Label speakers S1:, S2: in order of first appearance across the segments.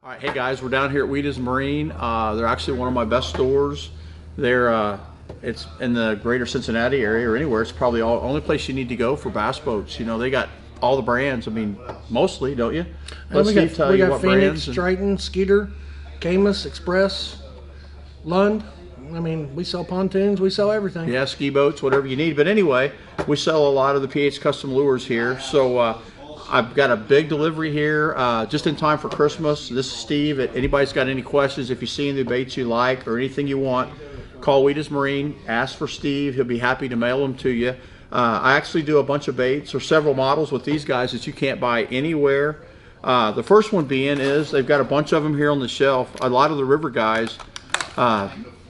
S1: All right, hey guys, we're down here at Wiedas Marine. They're actually one of my best stores. They're it's in the greater Cincinnati area or anywhere. It's probably the only place you need to go for bass boats. You know, they got all the brands. I mean, mostly, don't you?
S2: We got Phoenix, Triton, Skeeter, Camus, Express, Lund. I mean, we sell pontoons, we sell everything.
S1: Yeah, ski boats, whatever you need. But anyway, we sell a lot of the PH custom lures here. So I've got a big delivery here just in time for Christmas. This is Steve. If anybody's got any questions, if you see any baits you like or anything you want, call Wiedas Marine, ask for Steve. He'll be happy to mail them to you. I actually do a bunch of baits or several models with these guys that you can't buy anywhere. The first one being is they've got a bunch of them here on the shelf. A lot of the river guys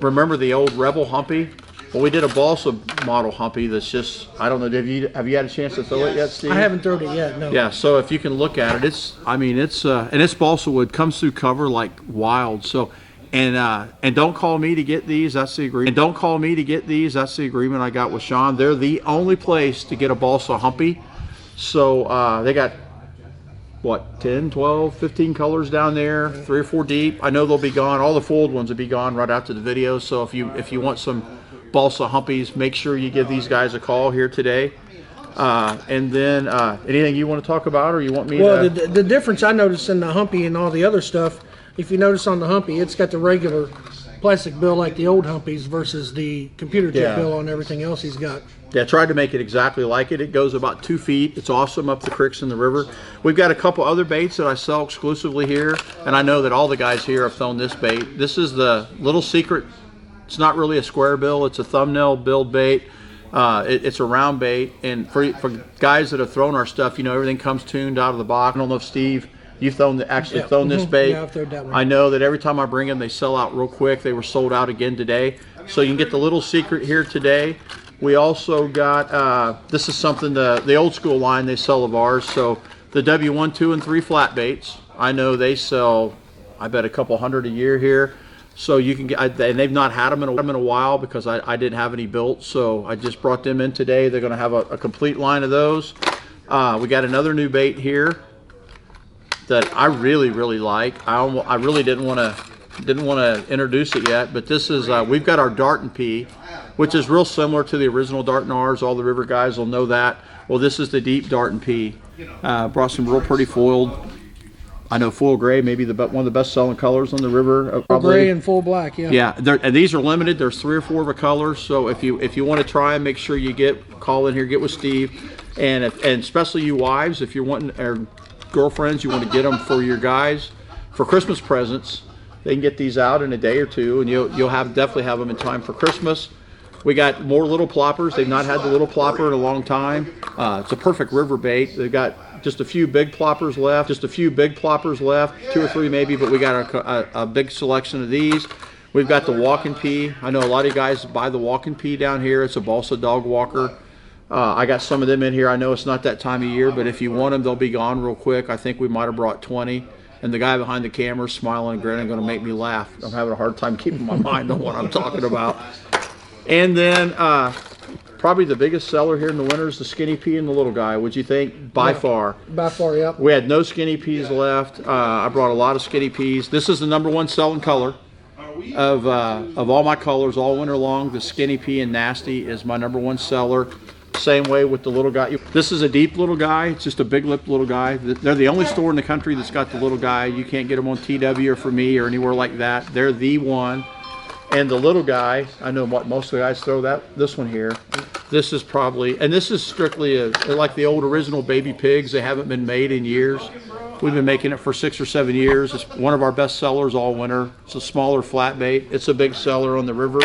S1: remember the old Rebel Humpy. Well, we did a balsa model Humpy that's just, I don't know, have you had a chance to throw it yet, Steve?
S2: I haven't thrown it yet, no.
S1: Yeah, so if you can look at it, and it's balsa wood, comes through cover like wild. So, and don't call me to get these, that's the agreement. And don't call me to get these, that's the agreement I got with Sean. They're the only place to get a balsa Humpy. So they got, what, 10, 12, 15 colors down there, 3 or 4 deep. I know they'll be gone. All the foiled ones will be gone right after the video. So if you want some balsa Humpies, make sure you give these guys a call here today. And then anything you want to talk about, or you want me
S2: to? The difference I noticed in the Humpy and all the other stuff, if you notice on the Humpy, it's got the regular plastic bill like the old Humpies versus the computer chip bill on everything else he's got.
S1: Yeah, I tried to make it exactly like it. It goes about 2 feet. It's awesome up the creeks in the river. We've got a couple other baits that I sell exclusively here, and I know that all the guys here have thrown this bait. This is the Little Secret. It's not really a square bill. It's a thumbnail build bait. It's a round bait, and for guys that have thrown our stuff, you know, everything comes tuned out of the box. I don't know if Steve, you've thrown this bait.
S2: Yeah, I've thrown that one.
S1: I know that every time I bring them, they sell out real quick. They were sold out again today. So you can get the Little Secret here today. We also got, this is something, the old school line they sell of ours. So the W1, 2, and 3 flat baits. I know they sell, I bet, a couple hundred a year here. So you can get, and they've not had them in a while because I didn't have any built. So I just brought them in today. They're going to have a complete line of those. We got another new bait here that I really like. I really didn't want to introduce it yet, but this is we've got our Dart and P, which is real similar to the original Dart and R's. All the river guys will know that. Well, this is the deep Dart and P. Brought some real pretty foiled. I know foil gray, maybe one of the best selling colors on the river.
S2: Full gray and full black, yeah.
S1: Yeah, and these are limited. There's 3 or 4 of a color. So if you want to try them, make sure you call in here, get with Steve, and especially you wives, if you're wanting, or girlfriends, you want to get them for your guys for Christmas presents. They can get these out in a day or two, and you'll definitely have them in time for Christmas. We got more little ploppers. They've not had the little plopper in a long time. It's a perfect river bait. They've got just a few big ploppers left, 2 or 3 maybe, but we got a big selection of these. We've got the walking pea. I know a lot of you guys buy the walking pea down here. It's a balsa dog walker. I got some of them in here. I know it's not that time of year, but if you want them, they'll be gone real quick. I think we might have brought 20. And the guy behind the camera smiling and grinning, going to make me laugh. I'm having a hard time keeping my mind on what I'm talking about. And then probably the biggest seller here in the winter is the skinny pea and the little guy. Would you think? By far.
S2: By far, yeah.
S1: We had no skinny peas left. I brought a lot of skinny peas. This is the #1 selling color of all my colors all winter long. The skinny pea and nasty is my #1 seller. Same way with the little guy. This is a deep little guy. It's just a big lipped little guy. They're the only store in the country that's got the little guy. You can't get them on TW or for me or anywhere like that. They're the one. And the little guy, I know what most of the guys throw this one here. This is probably, and this is strictly like the old original baby pigs. They haven't been made in years. We've been making it for 6 or 7 years. It's one of our best sellers all winter. It's a smaller flat bait. It's a big seller on the river.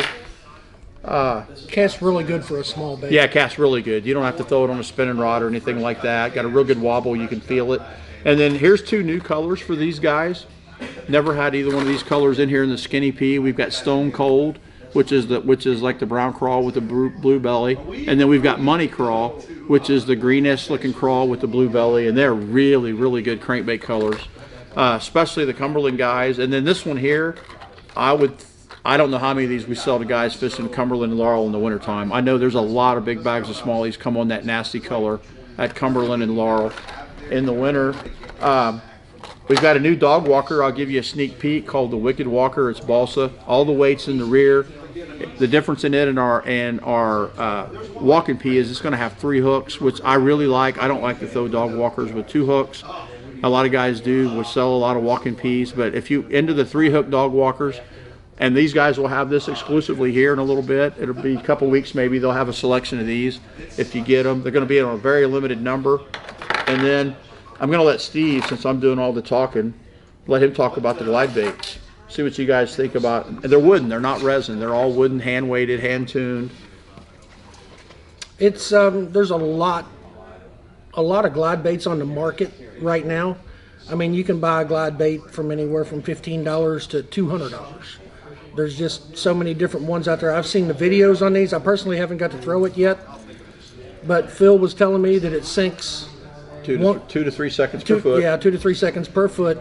S2: Casts really good for a small bait.
S1: Yeah, casts really good. You don't have to throw it on a spinning rod or anything like that. Got a real good wobble. You can feel it. And then here's 2 new colors for these guys. Never had either one of these colors in here in the skinny pea. We've got Stone Cold, which is like the brown crawl with the blue belly, and then we've got Money Crawl, which is the greenish looking crawl with the blue belly, and they're really good crankbait colors, especially the Cumberland guys. And then this one here, I don't know how many of these we sell to guys fishing Cumberland and Laurel in the wintertime. I know there's a lot of big bags of smallies come on that nasty color at Cumberland and Laurel in the winter. We've got a new dog walker. I'll give you a sneak peek, called the Wicked Walker. It's balsa. All the weight's in the rear. The difference in it and our walking pee is it's going to have 3 hooks, which I really like. I don't like to throw dog walkers with 2 hooks. A lot of guys do. We sell a lot of walking peas, but if you into the 3-hook dog walkers, and these guys will have this exclusively here in a little bit. It'll be a couple weeks maybe. They'll have a selection of these if you get them. They're going to be in a very limited number. And then I'm going to let Steve, since I'm doing all the talking, let him talk about the glide baits. See what you guys think about. And they're wooden. They're not resin. They're all wooden, hand weighted, hand tuned.
S2: It's there's a lot of glide baits on the market right now. I mean, you can buy a glide bait from anywhere from $15 to $200. There's just so many different ones out there. I've seen the videos on these. I personally haven't got to throw it yet, but Phil was telling me that it sinks
S1: 2 to 3 seconds per foot.
S2: Yeah, 2 to 3 seconds per foot.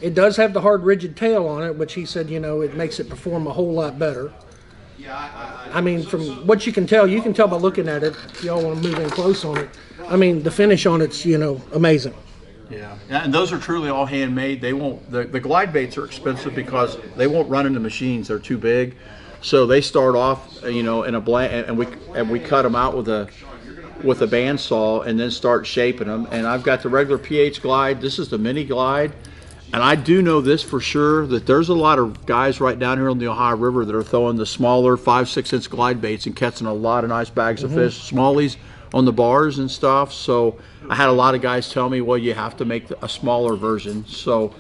S2: It does have the hard, rigid tail on it, which he said, you know, it makes it perform a whole lot better. I mean, from what you can tell by looking at it, if y'all want to move in close on it, I mean, the finish on it's, you know, amazing.
S1: Yeah, and those are truly all handmade. They won't. The glide baits are expensive because they won't run into machines. They're too big, so they start off, you know, in a blank, and we cut them out with a bandsaw and then start shaping them. And I've got the regular PH glide. This is the mini glide, and I do know this for sure that there's a lot of guys right down here on the Ohio River that are throwing the smaller 5-6 inch glide baits and catching a lot of nice bags of fish, smallies on the bars and stuff. So I had a lot of guys tell me, well, you have to make a smaller version. So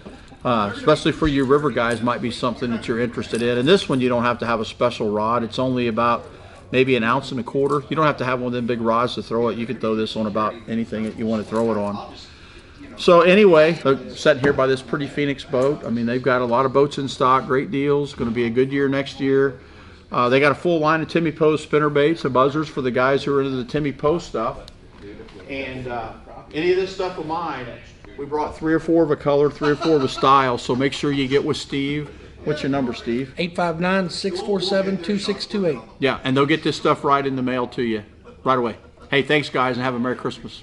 S1: especially for you river guys, might be something that you're interested in. And this one, you don't have to have a special rod. It's only about maybe 1.25 ounces. You don't have to have one of them big rods to throw it. You can throw this on about anything that you want to throw it on. So anyway, they're sitting here by this pretty Phoenix boat. I mean, they've got a lot of boats in stock, great deals. Going to be a good year next year. They got a full line of Timmy Post spinner baits and buzzers for the guys who are into the Timmy Post stuff. And any of this stuff of mine, we brought 3 or 4 of a color, 3 or 4 of a style. So make sure you get with Steve. What's your number, Steve?
S2: 859-647-2628.
S1: Yeah, and they'll get this stuff right in the mail to you right away. Hey, thanks guys, and have a Merry Christmas.